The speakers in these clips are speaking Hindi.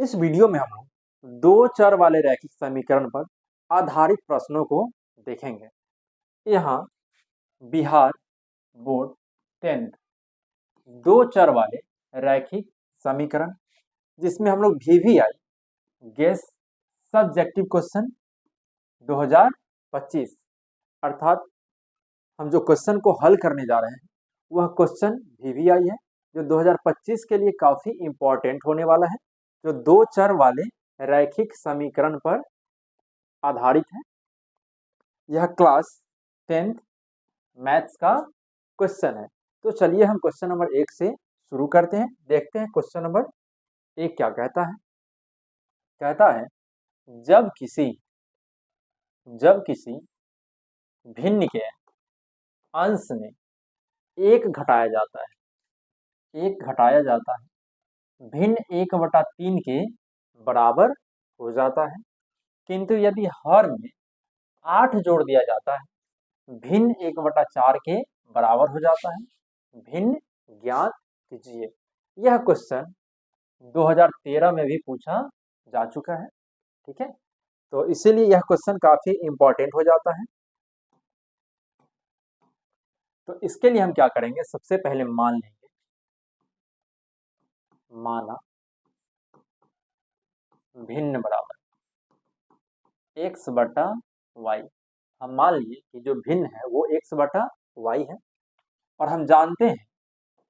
इस वीडियो में हम लोग दो चर वाले रैखिक समीकरण पर आधारित प्रश्नों को देखेंगे। यहाँ बिहार बोर्ड 10th दो चर वाले रैखिक समीकरण जिसमें हम लोग VVI गेस सब्जेक्टिव क्वेश्चन 2025 अर्थात हम जो क्वेश्चन को हल करने जा रहे हैं वह क्वेश्चन VVI है जो 2025 के लिए काफी इंपॉर्टेंट होने वाला है, जो दो चर वाले रैखिक समीकरण पर आधारित है। यह क्लास 10th मैथ्स का क्वेश्चन है। तो चलिए हम क्वेश्चन नंबर 1 से शुरू करते हैं। देखते हैं क्वेश्चन नंबर 1 क्या कहता है। कहता है जब किसी भिन्न के अंश में एक घटाया जाता है भिन्न 1/3 के बराबर हो जाता है, किंतु यदि हर में 8 जोड़ दिया जाता है भिन्न 1/4 के बराबर हो जाता है। भिन्न ज्ञात कीजिए। यह क्वेश्चन 2013 में भी पूछा जा चुका है। ठीक है, तो इसीलिए यह क्वेश्चन काफी इंपॉर्टेंट हो जाता है। तो इसके लिए हम क्या करेंगे, सबसे पहले मान लेंगे, माना भिन्न बराबर x/y। हम मान लिए कि जो भिन्न है वो x/y है और हम जानते हैं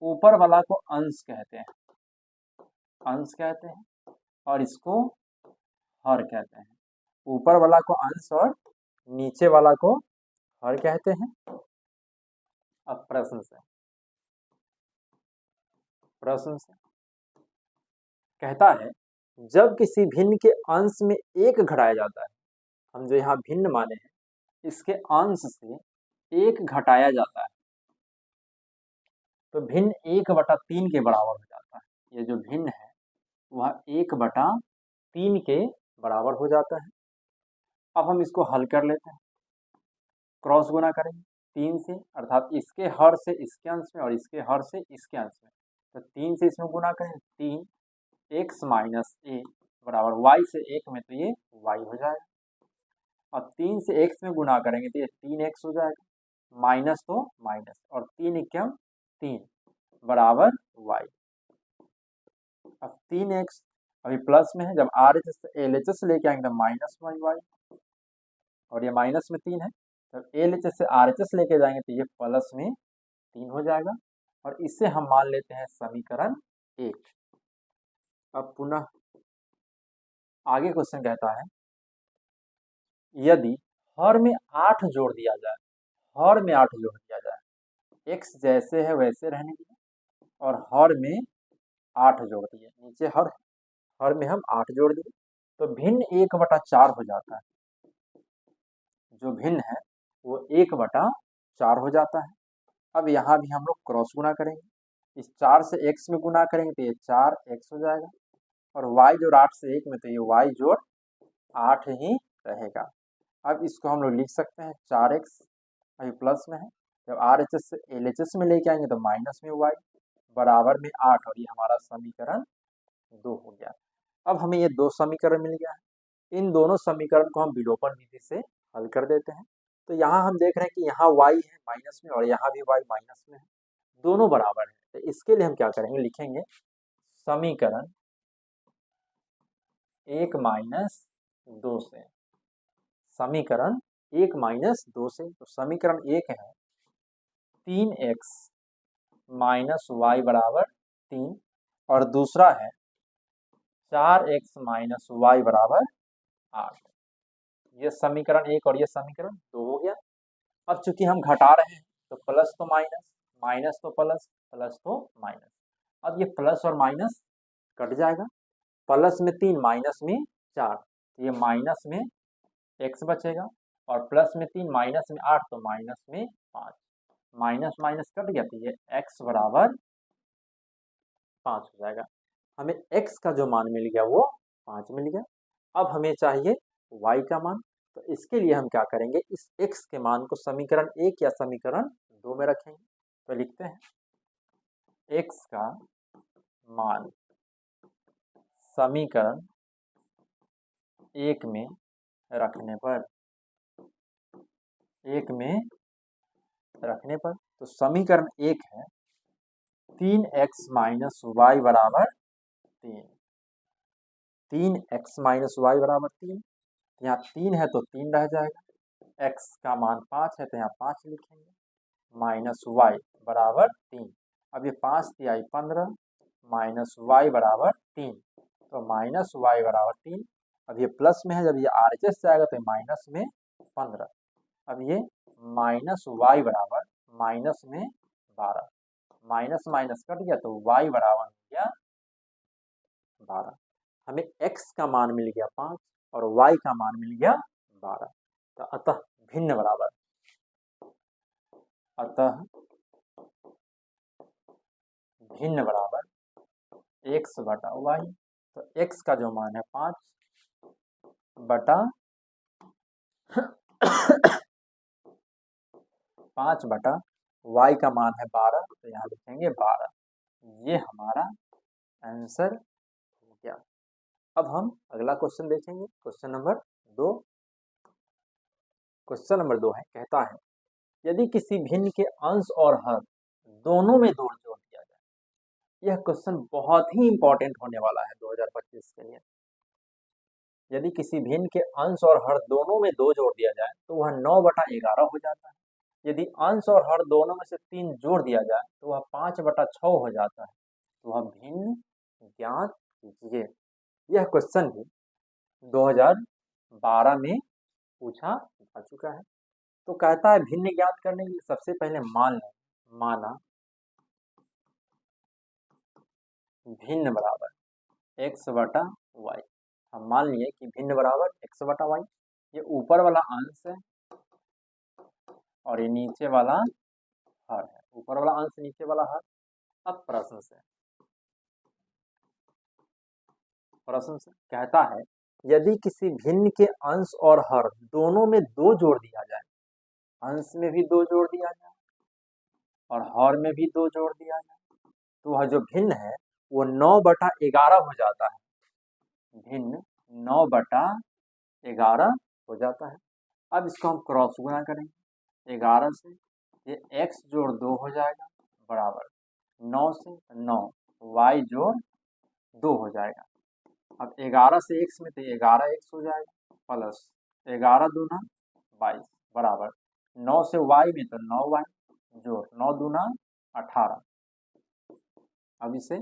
ऊपर वाला को अंश कहते हैं और इसको हर कहते हैं। ऊपर वाला को अंश और नीचे वाला को हर कहते हैं। अब प्रश्न से कहता है जब किसी भिन्न के अंश में एक घटाया जाता है, हम जो यहाँ भिन्न माने हैं इसके अंश से एक घटाया जाता है तो भिन्न 1/3 के बराबर हो जाता है। ये जो भिन्न है वह 1/3 के बराबर हो जाता है। अब हम इसको हल कर लेते हैं, क्रॉस गुना करेंगे 3 से, अर्थात इसके हर से इसके अंश में और इसके हर से इसके अंश में। तो 3 से इसमें गुना करें 3x - a बराबर y से 1 में, तो ये y हो जाएगा। अब 3 से x में गुना करेंगे तो ये 3x हो जाएगा, माइनस तो माइनस, और 3 एकम 3 बराबर y। अब 3x अभी प्लस में है, जब RHS से LHS लेके आएंगे तो माइनस y, और ये माइनस में 3 है, जब LHS से RHS लेके जाएंगे तो ये प्लस में 3 हो जाएगा, और इससे हम मान लेते हैं समीकरण 1। अब पुनः आगे क्वेश्चन कहता है यदि हर में 8 जोड़ दिया जाए, x जैसे है वैसे रहने दिए और हर में 8 जोड़ दिए, नीचे हर में हम 8 जोड़ दिए तो भिन्न 1/4 हो जाता है। जो भिन्न है वो 1/4 हो जाता है। अब यहाँ भी हम लोग क्रॉस गुना करेंगे, इस 4 से x में गुना करेंगे तो ये 4x हो जाएगा, और y जोड़ 8 से 1 में, तो ये y जोड़ 8 ही रहेगा। अब इसको हम लोग लिख सकते हैं 4x अभी प्लस में है, जब RHS से LHS में लेके आएंगे तो माइनस में y बराबर में 8, और ये हमारा समीकरण 2 हो गया। अब हमें ये दो समीकरण मिल गया है। इन दोनों समीकरण को हम विलोपन विधि से हल कर देते हैं। तो यहाँ हम देख रहे हैं कि यहाँ y है माइनस में और यहाँ भी y माइनस में है, दोनों बराबर है। तो इसके लिए हम क्या करेंगे, लिखेंगे समीकरण 1 - 2 से, समीकरण 1 - 2 से। तो समीकरण 1 है 3x - y बराबर 3, और दूसरा है 4x - y बराबर 8। ये समीकरण 1 और ये समीकरण 2 हो गया। अब चूंकि हम घटा रहे हैं तो प्लस तो माइनस, माइनस तो प्लस, प्लस तो माइनस। अब ये प्लस और माइनस कट जाएगा, प्लस में 3 माइनस में 4, तो ये माइनस में x बचेगा, और प्लस में 3 माइनस में 8 तो माइनस में 5, माइनस माइनस कट गया तो ये x बराबर 5 हो जाएगा। हमें x का जो मान मिल गया वो 5 मिल गया। अब हमें चाहिए y का मान, तो इसके लिए हम क्या करेंगे, इस x के मान को समीकरण 1 या समीकरण 2 में रखेंगे। तो लिखते हैं x का मान समीकरण एक में रखने पर, एक में रखने पर, तो समीकरण एक है 3x माइनस वाई बराबर 3, 3x माइनस वाई बराबर 3, यहाँ 3 है तो 3 रह जाएगा, x का मान 5 है तो यहाँ 5 लिखेंगे, माइनस वाई बराबर 3, अब ये 5 तिहाई 15 माइनस वाई बराबर 3, तो माइनस वाई बराबर 3, अब ये प्लस में है, जब ये RHS जाएगा तो माइनस में 15, अब ये माइनस वाई बराबर माइनस में 12, माइनस माइनस कट गया तो y बराबर हो गया 12, हमें x का मान मिल गया 5 और y का मान मिल गया 12, तो अतः भिन्न बराबर, अतः भिन्न बराबर x बटा y, तो x का जो मान है 5 बटा 5 बटा y का मान है 12, तो यहाँ लिखेंगे 12, ये हमारा आंसर हो गया। अब हम अगला क्वेश्चन देखेंगे, क्वेश्चन नंबर 2। क्वेश्चन नंबर 2 है, कहता है यदि किसी भिन्न के अंश और हर दोनों में 2 जोड़ दिया जाए, यह क्वेश्चन बहुत ही इंपॉर्टेंट होने वाला है 2025 के लिए। यदि किसी भिन्न के अंश और हर दोनों में 2 जोड़ दिया जाए तो वह 9 बटा 11 हो जाता है। यदि अंश और हर दोनों में से 3 जोड़ दिया जाए तो वह 5 बटा 6 हो जाता है, तो वह भिन्न ज्ञात कीजिए। यह क्वेश्चन भी 2012 में पूछा जा चुका है। तो कहता है भिन्न ज्ञात करने के लिए सबसे पहले मान लें, माना भिन्न बराबर x बटा वाई, हम मान लिए कि भिन्न बराबर x बटा वाई, ये ऊपर वाला अंश है और ये नीचे वाला हर है, ऊपर वाला अंश नीचे वाला हर। अब प्रश्न से कहता है यदि किसी भिन्न के अंश और हर दोनों में 2 जोड़ दिया जाए, अंश में भी 2 जोड़ दिया जाए और हर में भी 2 जोड़ दिया जाए, तो वह जो भिन्न है वो 9 बटा 11 हो जाता है, भिन्न 9 बटा 11 हो जाता है। अब इसको हम क्रॉस गुणा करेंगे, 11 से ये x जोड़ 2 हो जाएगा बराबर 9 से 9 y जोड़ 2 हो जाएगा। अब 11 से x में तो 11x हो जाएगा प्लस 11 दूना 22 बराबर 9 से y में तो 9y जोड़ 9 दूना 18। अब इसे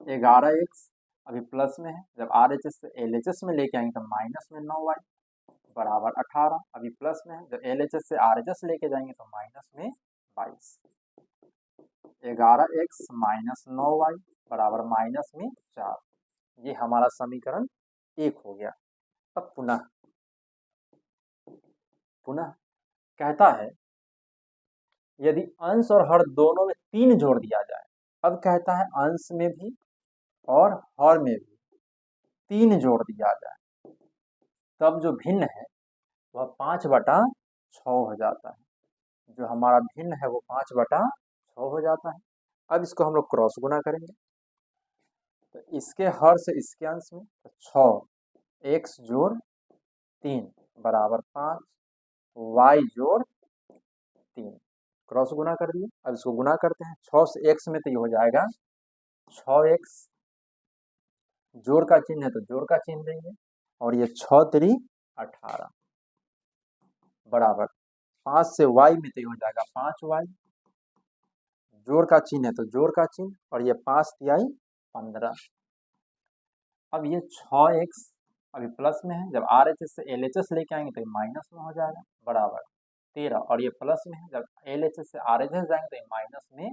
11x अभी प्लस में है, जब RHS से LHS में लेके आएंगे तो माइनस में 9y बराबर 18, अभी प्लस में है, जब LHS से RHS लेके जाएंगे तो माइनस में 22, 11x माइनस 9y बराबर माइनस में 4, ये हमारा समीकरण 1 हो गया। अब पुनः कहता है यदि अंश और हर दोनों में 3 जोड़ दिया जाए, अब कहता है अंश में भी और हर में भी 3 जोड़ दिया जाए, तब जो भिन्न है वह 5 बटा 6 हो जाता है, जो हमारा भिन्न है वो 5 बटा 6 हो जाता है। अब इसको हम लोग क्रॉस गुणा करेंगे, तो इसके हर से इसके अंश में तो 6 x जोड़ 3 बराबर 5 y जोड़ 3, क्रॉस गुणा कर दिए। अब इसको गुणा करते हैं, 6 से x में तो ये हो जाएगा 6x, जोड़ का चिन्ह है तो जोड़ का चिन्ह देंगे, और ये 6 3 18 बराबर 5 से y में तो ये हो जाएगा 5y, जोड़ का चिन्ह है तो जोड़ का चिन्ह, और ये 5 तिहाई 15। अब ये 6x अभी प्लस में है, जब RHS से LHS लेके आएंगे तो ये माइनस में हो जाएगा बराबर 13, और ये प्लस में है, जब LHS से RHS जाएंगे तो ये माइनस में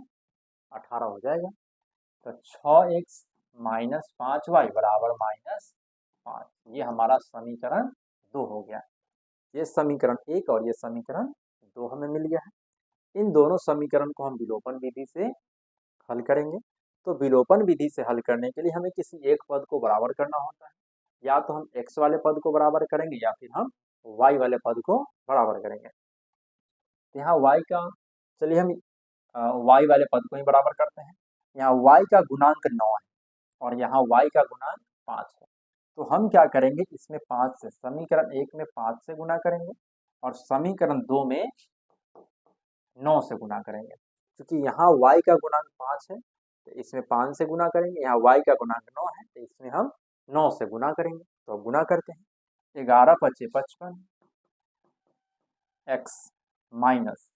18 हो जाएगा। तो 6x माइनस 5y बराबर माइनस 5, ये हमारा समीकरण 2 हो गया। ये समीकरण 1 और ये समीकरण 2 हमें मिल गया है। इन दोनों समीकरण को हम विलोपन विधि से हल करेंगे। तो विलोपन विधि से हल करने के लिए हमें किसी एक पद को बराबर करना होता है, या तो हम x वाले पद को बराबर करेंगे या फिर हम y वाले पद को बराबर करेंगे। तो यहाँ y का, चलिए हम y वाले पद को ही बराबर करते हैं। यहाँ y का गुणांक 9 है और यहाँ y का गुणांक 5 है। तो हम क्या करेंगे, इसमें 5 से, समीकरण 1 में 5 से गुना करेंगे और समीकरण 2 में 9 से गुना करेंगे। क्योंकि यहाँ y का गुणांक 5 है तो इसमें 5 से गुना करेंगे, यहाँ y का गुणांक 9 है तो इसमें हम 9 से गुना करेंगे। तो गुना करते हैं, 11 पचे 55 x माइनस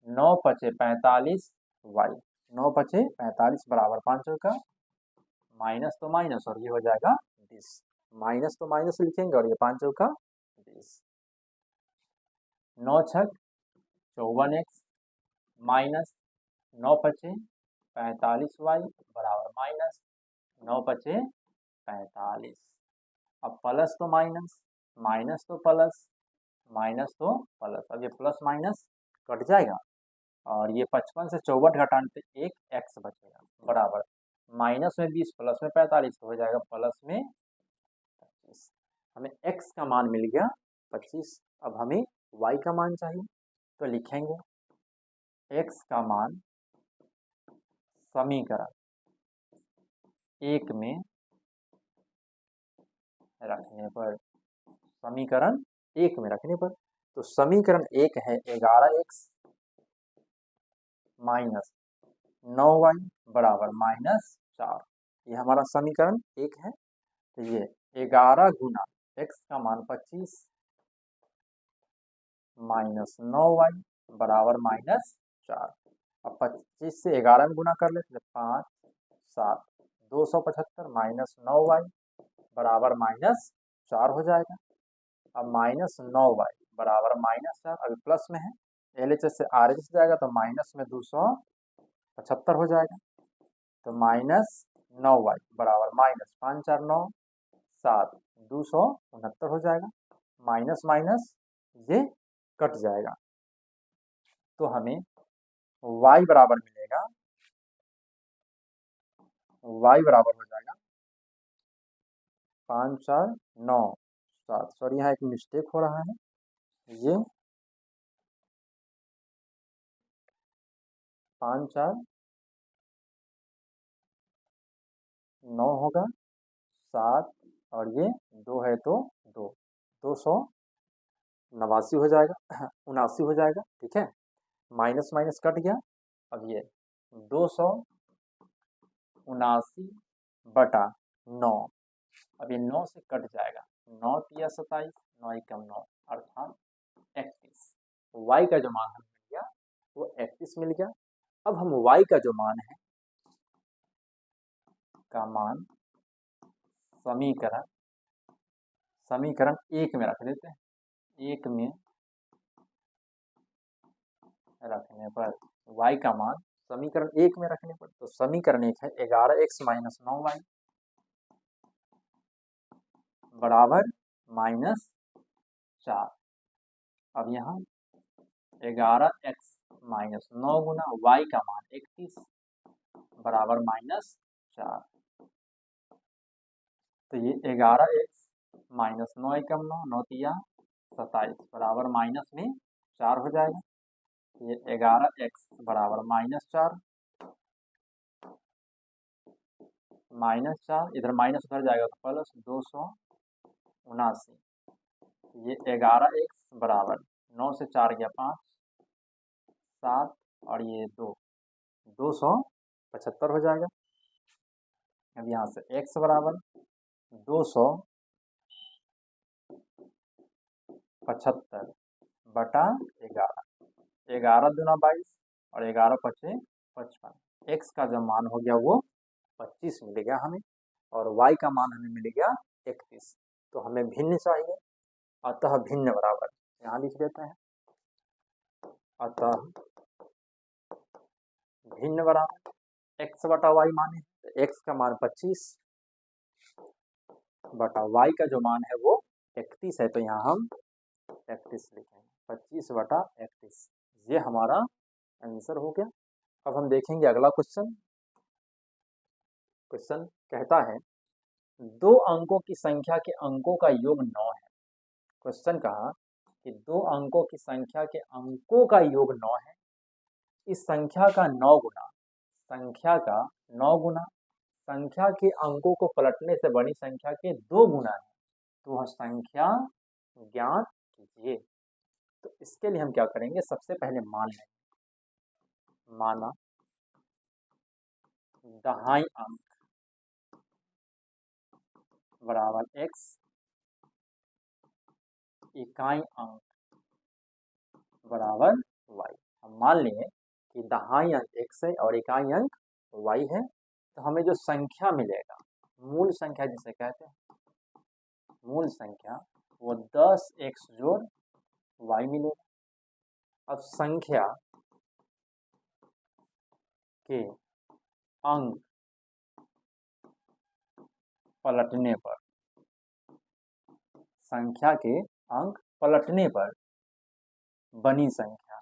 9 पचे 45 y, 9 पचे 45 बराबर 5 का माइनस तो माइनस और ये हो जाएगा 20, माइनस तो माइनस लिखेंगे और ये 5 का 20, 9 छक 54x माइनस 9 पचे 45y बराबर माइनस 9 पचे 45। अब प्लस तो माइनस, माइनस तो प्लस, माइनस तो प्लस, अब ये प्लस माइनस कट जाएगा और ये 55 से 64 घटाने पे एक एक्स बचेगा बराबर माइनस में 20 प्लस में 45 तो हो जाएगा प्लस में 25। हमें x का मान मिल गया 25। अब हमें y का मान चाहिए तो लिखेंगे x का मान समीकरण 1 में रखने पर, समीकरण 1 में रखने पर, तो समीकरण 1 है 11x माइनस 9y बराबर माइनस 4, ये हमारा समीकरण 1 है। तो ये 11 गुना x का मान 25 माइनस 9y बराबर माइनस 4। अब 25 से 11 में गुना कर लेते, 5 7 275 माइनस 9y बराबर माइनस 4 हो जाएगा। अब माइनस 9y बराबर माइनस 4, अभी प्लस में है, LHS से RHS जाएगा तो माइनस में 275 हो जाएगा। तो माइनस 9y बराबर माइनस 5 4 9 7 269 हो जाएगा, माइनस माइनस ये कट जाएगा तो हमें y बराबर मिलेगा, y बराबर हो जाएगा 5 4 9 7, सॉरी यहाँ एक मिस्टेक हो रहा है, ये 5 4 9 होगा 7 और ये 2 है तो 289 हो जाएगा 79 हो जाएगा, ठीक है। माइनस माइनस कट गया, अब ये 279 बटा 9, अब ये 9 से कट जाएगा, 9 तिया 27 9 एकम 9 अर्थात 31। y का जो मान हमें मिल गया वो 31 मिल गया। अब हम y का जो मान है का मान समीकरण 1 में रख देते हैं, 1 में रखने पर y का मान समीकरण 1 में रखने पर, तो समीकरण 1 है 11x माइनस 9y बराबर माइनस 4। अब यहाँ 11x माइनस 9 गुना y का मान 31 बराबर माइनस 4, तो ये 11x माइनस 9 एकम 9 9 तिया 27 बराबर माइनस में 4 हो जाएगा। ये 11x बराबर माइनस 4 माइनस 4, इधर माइनस उधर जाएगा तो प्लस 279, ये 11x बराबर 9 से 4 गया 5 7 और ये 275 हो जाएगा। अब यहाँ से x बराबर 275 बटा 11, 11 दूना 22 और 11 पचे 55, x का जो मान हो गया वो 25 मिल गया हमें और y का मान हमें मिल गया 31। तो हमें भिन्न चाहिए, अतः भिन्न बराबर यहाँ लिख देते हैं, अतः भिन्न बराबर x बटा y माने, x का मान 25 बटा y का जो मान है वो 31 है, तो यहाँ हम 31 लिखेंगे, 25 बटा 31, ये हमारा आंसर हो गया। अब हम देखेंगे अगला क्वेश्चन। क्वेश्चन कहता है 2 अंकों की संख्या के अंकों का योग 9 है। क्वेश्चन कहा कि 2 अंकों की संख्या के अंकों का योग 9 है, इस संख्या का 9 गुना संख्या के अंकों को पलटने से बनी संख्या के 2 गुना है तो वह संख्या ज्ञात कीजिए। तो इसके लिए हम क्या करेंगे, सबसे पहले मान लेंगे। माना दहाई अंक बराबर x, इकाई अंक बराबर y। हम मान लेंगे कि दहाई अंक x है और इकाई अंक y है, तो हमें जो संख्या मिलेगा, मूल संख्या जिसे कहते हैं, मूल संख्या वो 10x जोड़ y मिलेगा। अब संख्या के अंक पलटने पर, संख्या के अंक पलटने पर बनी संख्या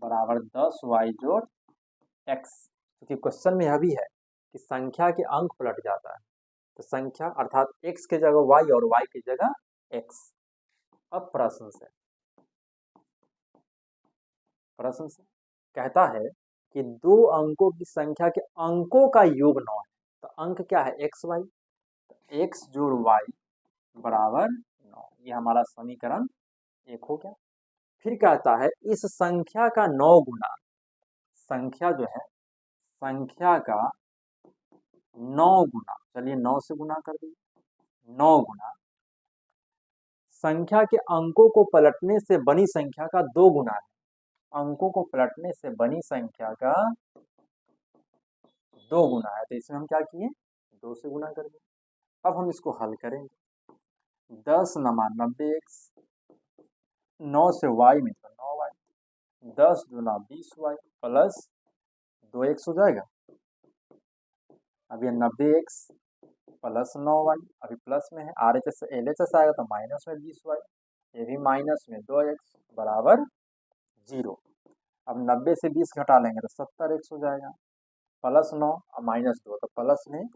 बराबर 10y जोड़ x। क्योंकि क्वेश्चन में यह भी है कि संख्या के अंक पलट जाता है, तो संख्या अर्थात x के जगह y और y की जगह x। अब प्रश्न से कहता है कि 2 अंकों की संख्या के अंकों का योग 9 है, तो अंक क्या है, x y, तो x जोड़ y बराबर 9। ये हमारा समीकरण 1 हो गया। फिर कहता है इस संख्या का 9 गुना, संख्या जो है संख्या का 9 गुना, चलिए 9 से गुना कर दीजिए, 9 गुना संख्या के अंकों को पलटने से बनी संख्या का 2 गुना है। अंकों को पलटने से बनी संख्या का 2 गुना है, तो इसमें हम क्या किए, 2 से गुना कर दिए। अब हम इसको हल करेंगे। 10 नमा 90x, 9 से y में तो 9y, 10 दूना 20y प्लस 2x हो जाएगा। अब ये 90x प्लस 9y, अभी प्लस में है, RHS से LHS आएगा तो माइनस में 20y, ये भी माइनस में 2x बराबर 0। अब 90 से 20 घटा लेंगे तो 70x हो जाएगा, प्लस 9 और माइनस 2 तो प्लस में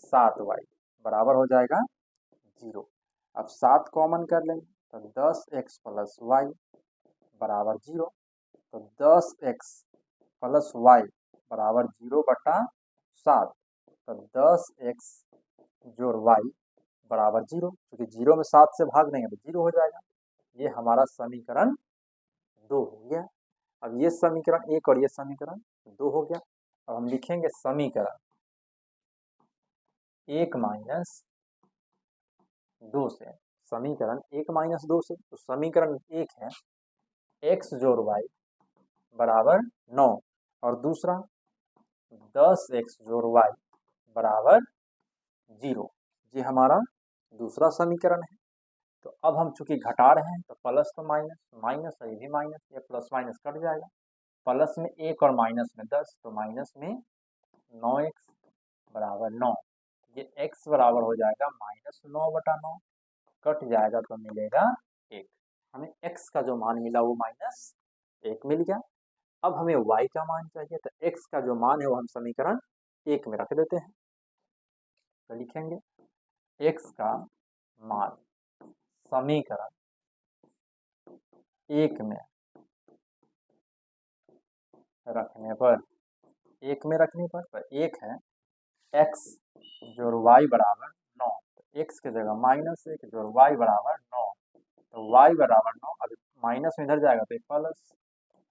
7y बराबर हो जाएगा 0। अब 7 कॉमन कर लेंगे तो 10x प्लस y बराबर 0, तो 10x प्लस y बराबर 0/7, तो 10x जोड़ y बराबर 0, क्योंकि 0 में 7 से भाग देंगे तो 0 हो जाएगा। ये हमारा समीकरण 2 हो गया। अब ये समीकरण 1 और ये समीकरण 2 हो गया। अब हम लिखेंगे समीकरण 1 माइनस 2 से, समीकरण 1 माइनस 2 से, तो समीकरण 1 है x जोड़ y बराबर 9 और दूसरा 10x जोड़ y बराबर 0। ये हमारा दूसरा समीकरण है। तो अब हम चूंकि घटा रहे हैं तो प्लस तो माइनस, माइनस है, ये भी माइनस, ये प्लस माइनस कट जाएगा, प्लस में 1 और माइनस में 10, तो माइनस में 9x बराबर 9। ये x बराबर हो जाएगा -9/9, कट जाएगा तो मिलेगा 1। हमें x का जो मान मिला वो -1 मिल गया। अब हमें y का मान चाहिए, तो x का जो मान है वो हम समीकरण 1 में रख देते हैं। तो लिखेंगे x का मान समीकरण 1 में रखने पर, 1 में रखने पर 1 है x जोड़ y बराबर 9, तो x के जगह -1 जोड़ y बराबर 9, तो y बराबर 9, अभी माइनस में इधर जाएगा तो प्लस,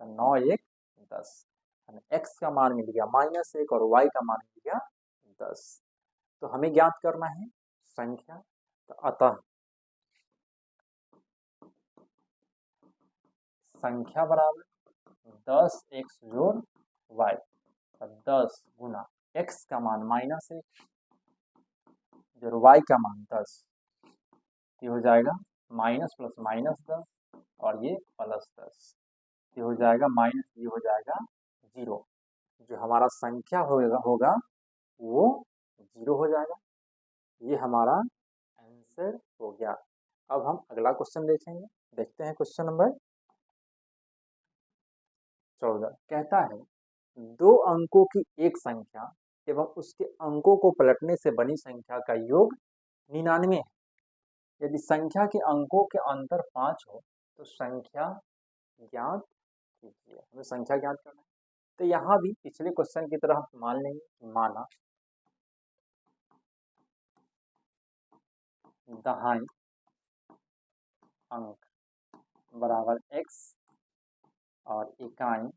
तो 9 1 10, हमें x का मान मिल गया -1 और y का मान मिल गया 10। तो हमें ज्ञात करना है संख्या, तो अतः संख्या बराबर 10x जोड़ y, तो 10 गुना x का मान -1 जोड़ y का मान 10, ये हो जाएगा माइनस प्लस माइनस 10 और ये प्लस 10, ये हो जाएगा माइनस, ये हो जाएगा 0। जो हमारा संख्या होगा वो 0 हो जाएगा। ये हमारा आंसर हो गया। अब हम अगला क्वेश्चन देखेंगे। देखते हैं क्वेश्चन नंबर 14। कहता है 2 अंकों की एक संख्या एवं उसके अंकों को पलटने से बनी संख्या का योग 99 है। यदि संख्या के अंकों के अंतर 5 हो तो संख्या ज्ञात कीजिए। हमें संख्या ज्ञात करना है। तो यहाँ भी पिछले क्वेश्चन की तरह हम मान लेंगे, माना दहाई अंक बराबर x और इकाई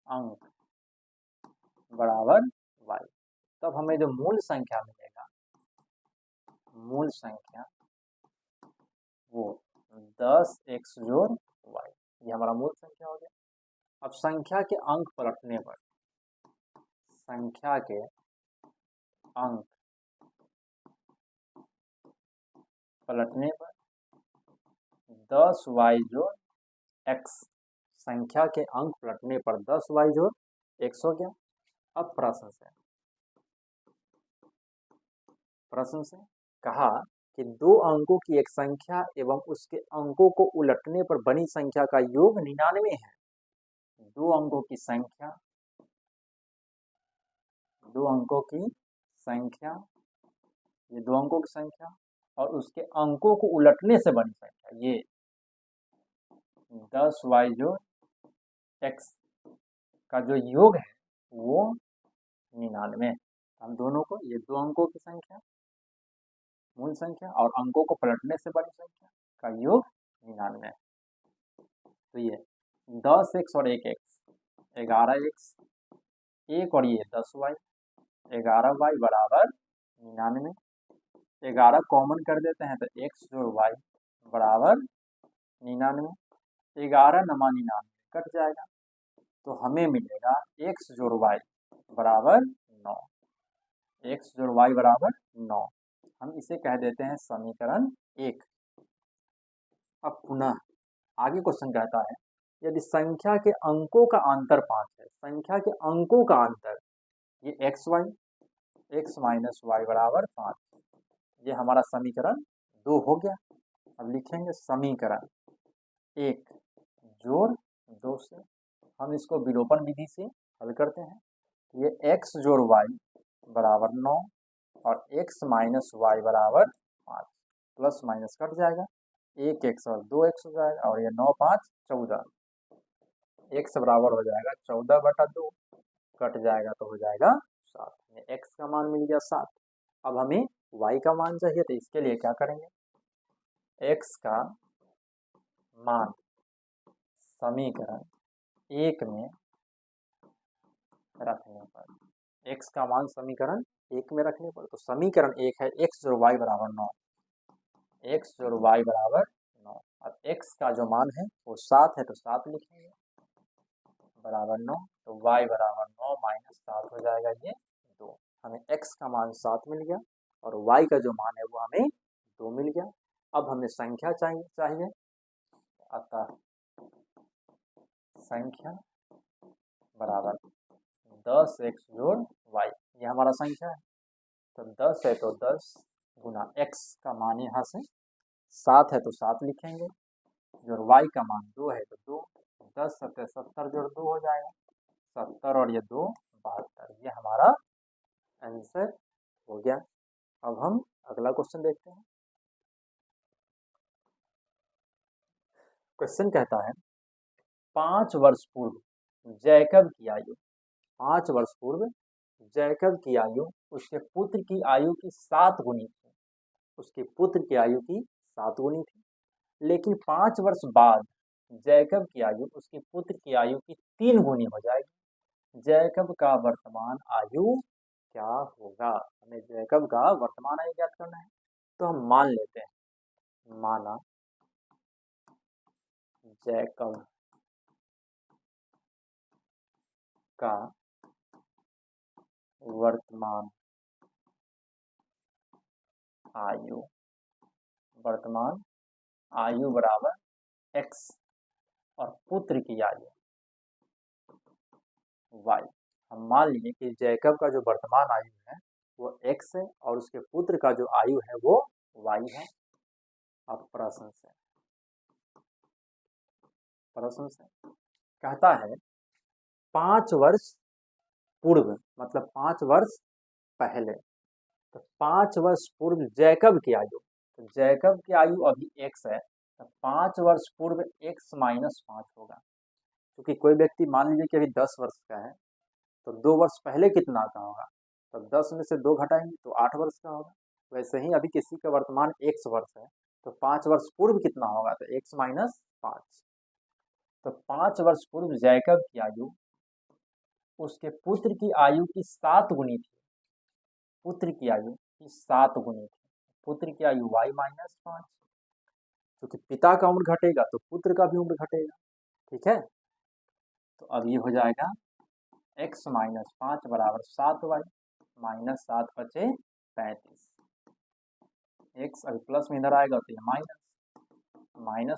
अंक बराबर y। तब हमें जो मूल संख्या मिलेगा, मूल संख्या वो 10x जोड़ y, ये हमारा मूल संख्या हो गया। अब संख्या के अंक पलटने पर, संख्या के अंक पलटने पर 10y जोड़ x, संख्या के अंक पलटने पर 10y जोड़ x हो गया। अब प्रश्न से कहा कि दो अंकों की एक संख्या एवं उसके अंकों को उलटने पर बनी संख्या का योग 99 है। दो अंकों की संख्या, दो अंकों की संख्या, ये दो अंकों की संख्या और उसके अंकों को उलटने से बनी संख्या, ये 10y जोड़ x का जो योग है वो 99। हम दोनों को, ये दो अंकों की संख्या मूल संख्या और अंकों को पलटने से बड़ी संख्या का योग 99 है। तो ये 10x और 1x 11x, एक और ये 10y 11y बराबर 99। 11 कॉमन कर देते हैं तो x जोड़ y बराबर 99। 11 नमा 99 कट जाएगा तो हमें मिलेगा x जोड़ y बराबर 9, x जोड़ y बराबर 9। हम इसे कह देते हैं समीकरण 1। अब पुनः आगे क्वेश्चन कहता है यदि संख्या के अंकों का अंतर 5 है, संख्या के अंकों का अंतर, ये x माइनस y बराबर 5, ये हमारा समीकरण 2 हो गया। अब लिखेंगे समीकरण 1 जोड़ 2 से हम इसको विलोपन विधि से हल करते हैं। ये x जोड़ y बराबर 9 और x माइनस y बराबर 5, प्लस माइनस कट जाएगा, 1x और 2x हो जाएगा और ये 9 5 14, x बराबर हो जाएगा 14/2, कट जाएगा तो हो जाएगा 7। हमें x का मान मिल गया 7। अब हमें y का मान चाहिए तो इसके लिए क्या करेंगे, x का मान समीकरण 1 में रखने पर, x का मान समीकरण 1 में रखने पर, तो समीकरण 1 है x जोड़ y बराबर 9, x जोड़ y बराबर 9। अब x का जो मान है वो 7 है तो 7 लिखेंगे बराबर 9, तो y बराबर 9 माइनस 7 हो जाएगा ये 2। हमें x का मान 7 मिल गया और y का जो मान है वो हमें 2 मिल गया। अब हमें संख्या चाहिए, अतः संख्या बराबर 10x जोड़ y, ये हमारा संख्या है। तो 10 है तो 10 गुना x का मान यहाँ से 7 है तो 7 लिखेंगे, जोड़ y का मान 2 है तो 2, 10 7 70 जोड़ 2 हो जाएगा 70 और ये 2 72, ये हमारा आंसर हो गया। अब हम अगला क्वेश्चन देखते हैं। क्वेश्चन कहता है 5 वर्ष पूर्व जैकब की आयु, 5 वर्ष पूर्व जैकब की आयु उसके पुत्र की आयु की 7 गुनी थी, उसके पुत्र की आयु की 7 गुनी थी। लेकिन 5 वर्ष बाद जैकब की आयु उसके पुत्र की आयु की 3 गुनी हो जाएगी। जैकब का वर्तमान आयु क्या होगा? हमें जैकब का वर्तमान आयु ज्ञात करना है। तो हम मान लेते हैं, माना जैकब का वर्तमान आयु, वर्तमान आयु बराबर x और पुत्र की आयु y। हम मान लिए कि जैकब का जो वर्तमान आयु है वो x है और उसके पुत्र का जो आयु है वो y है। अब प्रश्न से कहता है 5 वर्ष पूर्व, मतलब 5 वर्ष पहले, तो 5 वर्ष पूर्व जैकब की आयु, तो जैकब की आयु अभी x है तो 5 वर्ष पूर्व x माइनस 5 होगा, क्योंकि कोई व्यक्ति मान लीजिए कि अभी 10 वर्ष का है, तो 2 वर्ष पहले कितना का होगा, तो 10 में से 2 घटाएंगे तो 8 वर्ष का होगा। वैसे ही अभी किसी का वर्तमान x वर्ष है, तो 5 वर्ष पूर्व कितना होगा, तो x माइनस 5। तो 5 वर्ष पूर्व जैकब की आयु उसके पुत्र की आयु की 7 गुनी थी। पुत्र की आयु की 7 गुनी थी। पुत्र की आयु y माइनस 5, क्योंकि पिता का उम्र घटेगा तो पुत्र का भी उम्र घटेगा। ठीक है, तो अब ये हो जाएगा x माइनस 5 बराबर 7y माइनस 7 बचे 35। x अभी प्लस में इधर आएगा तो ये माइनस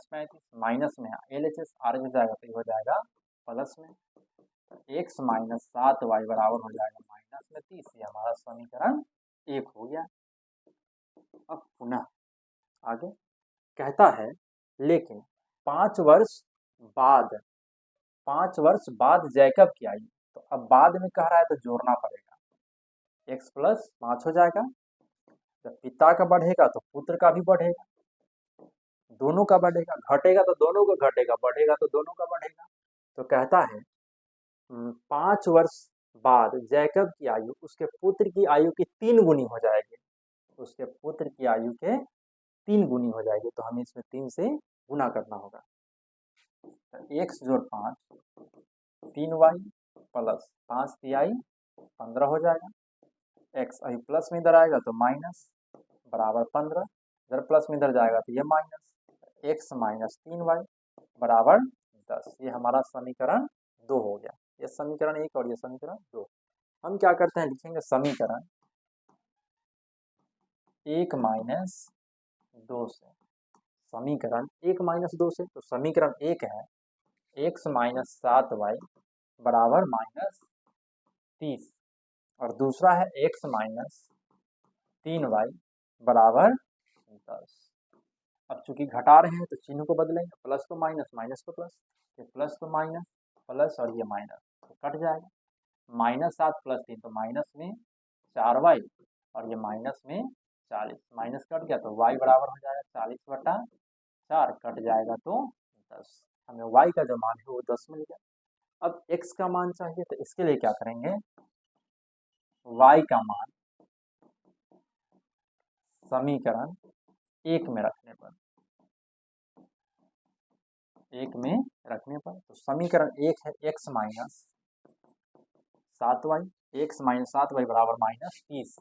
35, माइनस में LHS आगे में जाएगा तो ये हो जाएगा प्लस में। x माइनस 7y बराबर हो जाएगा माइनस में 30। ये हमारा समीकरण 1 हो गया। अब पुनः आगे कहता है, लेकिन 5 वर्ष बाद जैकब की आयु, तो अब बाद में कह रहा है तो जोड़ना पड़ेगा। x प्लस 5 हो जाएगा, जब पिता का बढ़ेगा तो पुत्र का भी बढ़ेगा, दोनों का बढ़ेगा, घटेगा तो दोनों का घटेगा, बढ़ेगा तो दोनों का बढ़ेगा। तो कहता है 5 वर्ष बाद जैकब की आयु उसके पुत्र की आयु की 3 गुनी हो जाएगी। उसके पुत्र की आयु के 3 गुनी हो जाएगी, तो हमें इसमें 3 से गुना करना होगा। x जोड़ 5 3y प्लस 5 तिहाई 15 हो जाएगा। x अभी प्लस में इधर आएगा तो माइनस बराबर 15, इधर प्लस में इधर जाएगा तो ये माइनस, x माइनस 3y बराबर 10। ये हमारा समीकरण 2 हो गया। ये समीकरण 1 और ये समीकरण 2। हम क्या करते हैं, लिखेंगे समीकरण 1 माइनस 2 से। समीकरण 1 माइनस 2 से, तो समीकरण 1 है x माइनस 7y बराबर माइनस 30, और दूसरा है x माइनस 3y बराबर 10। अब चूंकि घटा रहे हैं तो चिन्ह को बदलेंगे, प्लस तो माइनस, माइनस तो प्लस, ये प्लस तो माइनस, प्लस और ये माइनस, तो कट जाएगा। माइनस 7 प्लस 3 तो माइनस में 4y, और ये माइनस में 40, माइनस कट गया तो y बराबर हो जाएगा 40/4, कट जाएगा तो 10। हमें y का जो मान है वो 10 मिल गया। अब x का मान चाहिए, तो इसके लिए क्या करेंगे, y का मान समीकरण 1 में रखने पर, तो समीकरण 1 है x minus 7y, x minus 7y बराबर माइनस 30,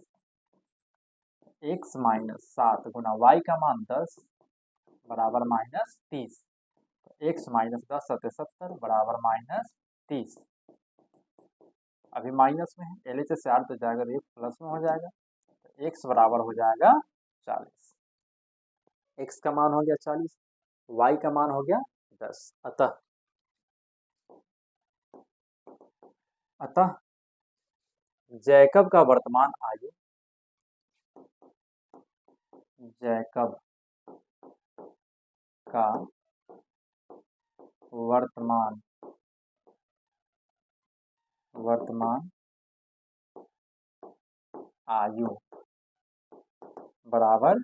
x माइनस 7 गुना y का मान 10 बराबर माइनस 30, तो x माइनस 10 सत्ते 70 बराबर माइनस 30। अभी माइनस में है, LHS से आर तो जाएगा तो ये प्लस में हो जाएगा, तो x बराबर हो जाएगा 40। x का मान हो गया 40, y का मान हो गया 10। अतः जैकब का वर्तमान आयु, जैकब का वर्तमान आयु बराबर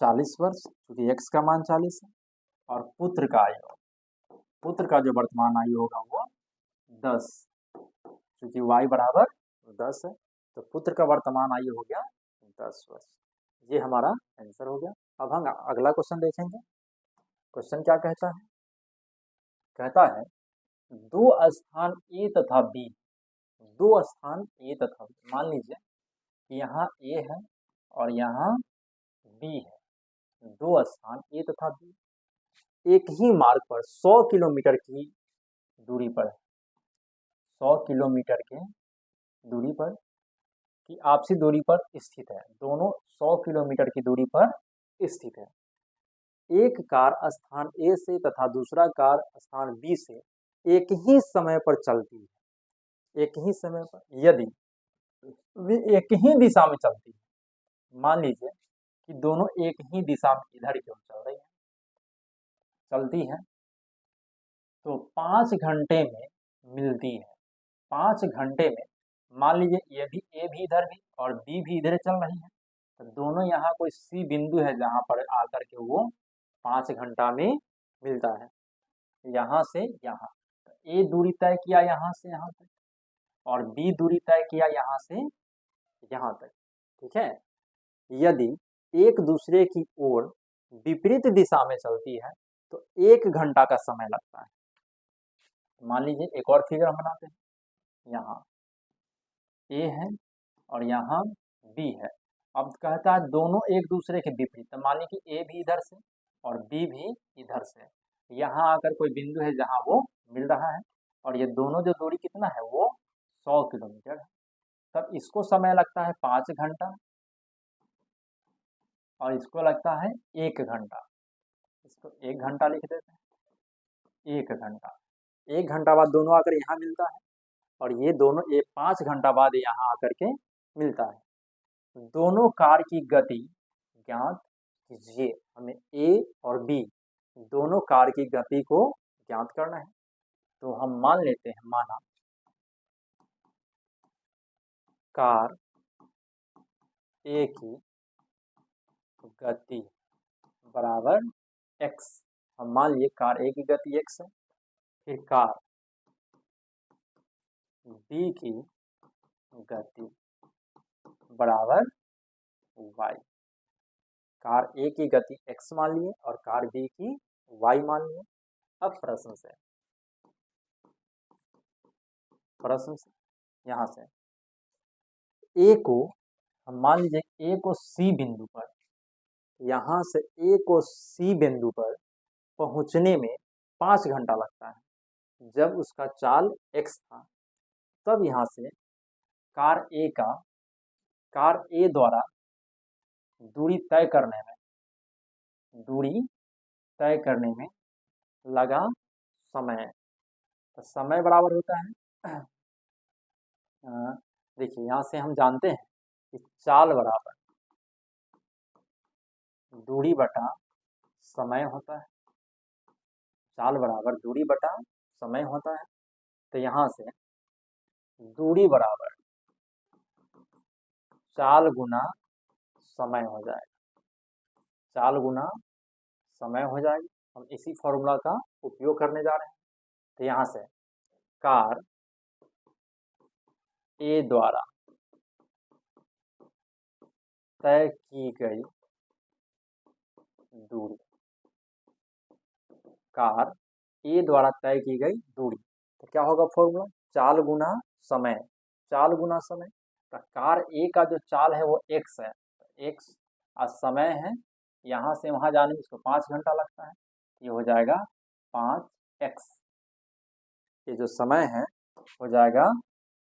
40 वर्ष, क्योंकि x का मान 40 है, और पुत्र का जो वर्तमान आयु होगा वो 10, क्योंकि y बराबर 10 है, तो पुत्र का वर्तमान आयु हो गया 10 वर्ष। ये हमारा आंसर हो गया। अब हम अगला क्वेश्चन देखेंगे। क्वेश्चन क्या कहता है, कहता है दो स्थान A तथा B, दो स्थान A तथा B, मान लीजिए कि यहाँ A है और यहाँ B है, दो स्थान A तथा B एक ही मार्ग पर 100 किलोमीटर की दूरी पर है, 100 किलोमीटर के दूरी पर की आपसी दूरी पर स्थित है, दोनों 100 किलोमीटर की दूरी पर स्थित है। एक कार स्थान A से तथा दूसरा कार स्थान B से एक ही समय पर चलती है, एक ही समय पर, यदि वे एक ही दिशा में चलती है, मान लीजिए कि दोनों एक ही दिशा में इधर की ओर चल रही है, चलती है, तो 5 घंटे में मिलती है। 5 घंटे में मान लीजिए ये भी A भी इधर भी और B भी इधर चल रही है, तो दोनों यहाँ कोई C बिंदु है जहाँ पर आकर के वो 5 घंटा में मिलता है, यहाँ से यहाँ, ए दूरी तय किया यहाँ से यहाँ तक और बी दूरी तय किया यहाँ से यहाँ तक, ठीक है। यदि एक दूसरे की ओर विपरीत दिशा में चलती है तो 1 घंटा का समय लगता है। मान लीजिए एक और फिगर हम बनाते हैं। यहाँ ए है और यहाँ बी है। अब कहता है दोनों एक दूसरे के विपरीत, तो मान लीजिए कि ए भी इधर से और बी भी इधर से। यहाँ आकर कोई बिंदु है जहाँ वो मिल रहा है और ये दोनों जो दूरी कितना है वो 100 किलोमीटर है। तब इसको समय लगता है 5 घंटा और इसको लगता है 1 घंटा। इसको 1 घंटा लिख देते हैं, 1 घंटा। 1 घंटा बाद दोनों आकर यहाँ मिलता है और ये दोनों 5 घंटा बाद यहाँ आकर के मिलता है। दोनों कार की गति ज्ञात कीजिए। हमें ए और बी दोनों कार की गति को ज्ञात करना है। तो हम मान लेते हैं, माना कार ए की गति बराबर x। हम मान लिए कार ए की गति x है। फिर कार बी की गति बराबर y। कार ए की गति x मान लिए और कार बी की y मान लिए। अब प्रश्न से यहाँ से ए को हम मान लीजिए ए को सी बिंदु पर, यहाँ से ए को सी बिंदु पर पहुँचने में 5 घंटा लगता है। जब उसका चाल x था तब यहाँ से कार ए द्वारा दूरी तय करने में लगा समय। तो समय बराबर होता है देखिए यहाँ से हम जानते हैं कि चाल बराबर दूरी बटा समय होता है। चाल बराबर दूरी बटा समय होता है। तो यहाँ से दूरी बराबर चाल गुना समय हो जाएगा। चाल गुना समय हो जाएगी। हम इसी फॉर्मूला का उपयोग करने जा रहे हैं। तो यहाँ से कार ए द्वारा तय की गई दूरी, कार ए द्वारा तय की गई दूरी, तो क्या होगा फॉर्मूला? चाल गुना समय। चाल गुना समय, तो कार ए का जो चाल है वो x है, तो x और समय है यहाँ से वहाँ जाने में इसको 5 घंटा लगता है। ये हो जाएगा 5x। ये जो समय है हो जाएगा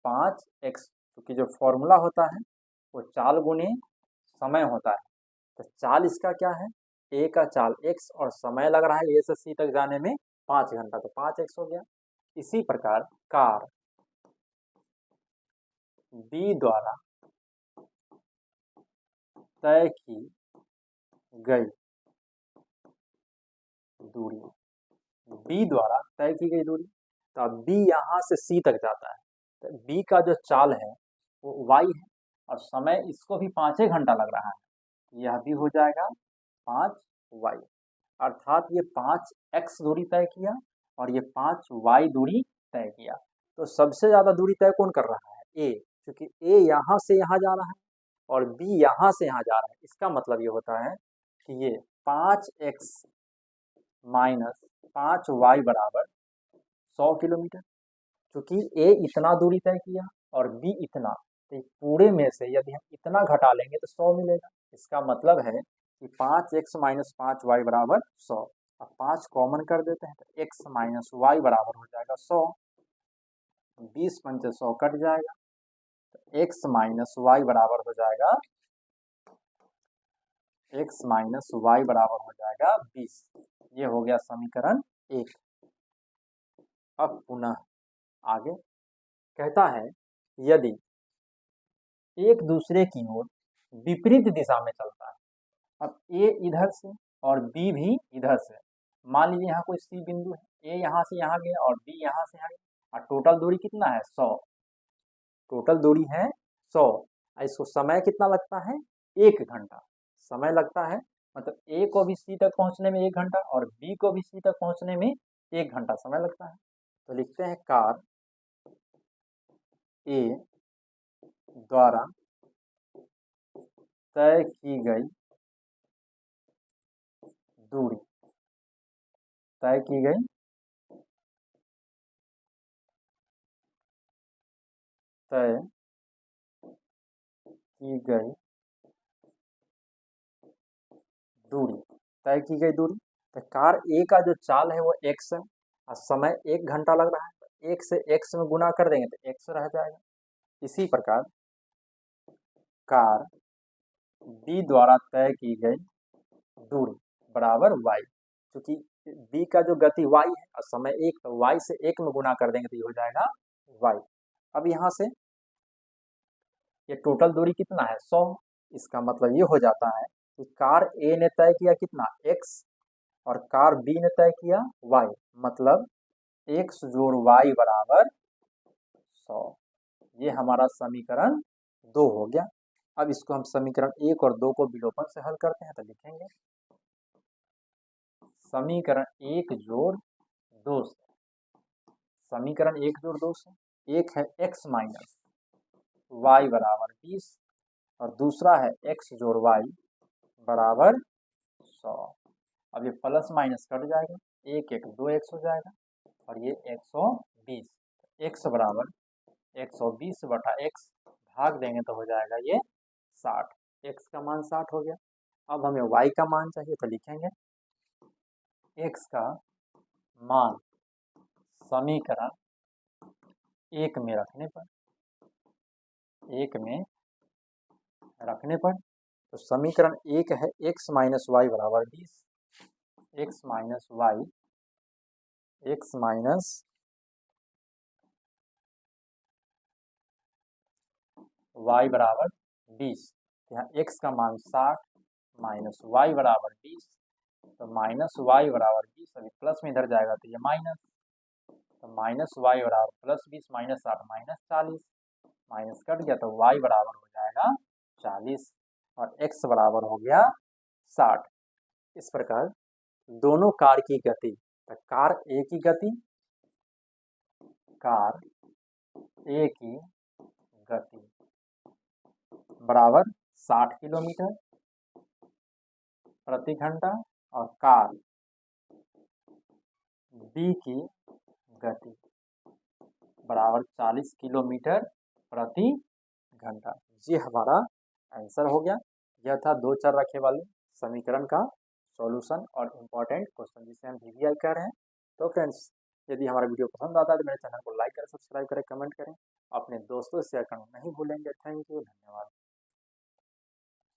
5x, क्योंकि जो फॉर्मूला होता है वो चाल गुने समय होता है। तो चाल इसका क्या है? ए का चाल x और समय लग रहा है ए से सी तक जाने में 5 घंटा, तो 5x हो गया। इसी प्रकार कार बी द्वारा तय की गई दूरी, बी द्वारा तय की गई दूरी, तो अब बी यहाँ से सी तक जाता है, तो बी का जो चाल है वो y है और समय इसको भी 5 घंटा लग रहा है। यह भी हो जाएगा 5y, अर्थात ये 5x दूरी तय किया और ये 5y दूरी तय किया। तो सबसे ज़्यादा दूरी तय कौन कर रहा है? ए, क्योंकि ए यहाँ से यहाँ जा रहा है और बी यहाँ से यहाँ जा रहा है। इसका मतलब ये होता है कि ये 5x माइनस 5y बराबर 100 किलोमीटर। क्योंकि ए इतना दूरी तय किया और बी इतना, तो पूरे में से यदि हम इतना घटा लेंगे तो 100 मिलेगा। इसका मतलब है कि 5x माइनस 5y बराबर 100। अब 5 कॉमन कर देते हैं तो x माइनस वाई बराबर हो जाएगा 100। 20 पंचे 100 कट जाएगा, तो x माइनस वाई बराबर हो जाएगा 20। ये हो गया समीकरण 1। अब पुनः आगे कहता है यदि एक दूसरे की ओर विपरीत दिशा में चलता है, अब ए इधर से और बी भी इधर से, मान लीजिए यहाँ कोई सी बिंदु है, ए यहाँ से यहाँ गया और बी यहाँ से यहाँ गया और टोटल दूरी कितना है? 100। टोटल दूरी है 100। इसको समय कितना लगता है? 1 घंटा समय लगता है। मतलब ए को भी सी तक पहुँचने में 1 घंटा और बी को भी सी तक पहुँचने में 1 घंटा समय लगता है। तो लिखते हैं कार ए द्वारा तय की गई दूरी, तय की गई तय की गई दूरी, तय की गई दूरी। तो कार ए का जो चाल है वो x है और समय 1 घंटा लग रहा है, तो 1 से x में गुना कर देंगे तो x रह जाएगा। इसी प्रकार कार b द्वारा तय की गई दूरी बराबर y, क्योंकि b का जो गति y है और समय 1, तो y से 1 में गुना कर देंगे तो ये हो जाएगा y। अब यहाँ से ये टोटल दूरी कितना है 100। इसका मतलब ये हो जाता है कि कार ए ने तय किया कितना x और कार बी ने तय किया y, मतलब x जोड़ y बराबर 100। ये हमारा समीकरण 2 हो गया। अब इसको हम समीकरण 1 और 2 को विलोपन से हल करते हैं तो लिखेंगे समीकरण 1 जोड़ 2 से, समीकरण 1 जोड़ 2 से, एक है x माइनस y बराबर 20 और दूसरा है x जोड़ y बराबर 100। अब ये प्लस माइनस कट जाएगा, 1 1 2 x हो जाएगा और ये 120, x बराबर 120 बटा x भाग देंगे तो हो जाएगा ये 60। x का मान 60 हो गया। अब हमें y का मान चाहिए तो लिखेंगे x का मान समीकरण 1 में रखने पर, 1 में रखने पर, तो समीकरण 1 है x माइनस वाई बराबर 20, x minus y, x minus y बराबर 20। यहाँ x का मान 60 माइनस y बराबर 20, तो माइनस y बराबर 20, अभी प्लस में इधर जाएगा तो ये माइनस, तो माइनस y बराबर plus 20 minus 60 minus 40, minus cut गया तो y बराबर हो जाएगा 40 और x बराबर हो गया 60। इस प्रकार दोनों कार की गति, तो कार ए की गति, कार ए की गति बराबर 60 किलोमीटर प्रति घंटा और कार बी की गति बराबर 40 किलोमीटर प्रति घंटा। ये हमारा आंसर हो गया। यह था 2 चर रखे वाले समीकरण का सॉल्यूशन और इम्पोर्टेंट क्वेश्चन जिसे हम वीवीआई कह रहे हैं। तो फ्रेंड्स, यदि हमारा वीडियो पसंद आता है तो मेरे चैनल को लाइक करें, सब्सक्राइब करें, कमेंट करें, अपने दोस्तों से शेयर करना नहीं भूलेंगे। थैंक यू, धन्यवाद।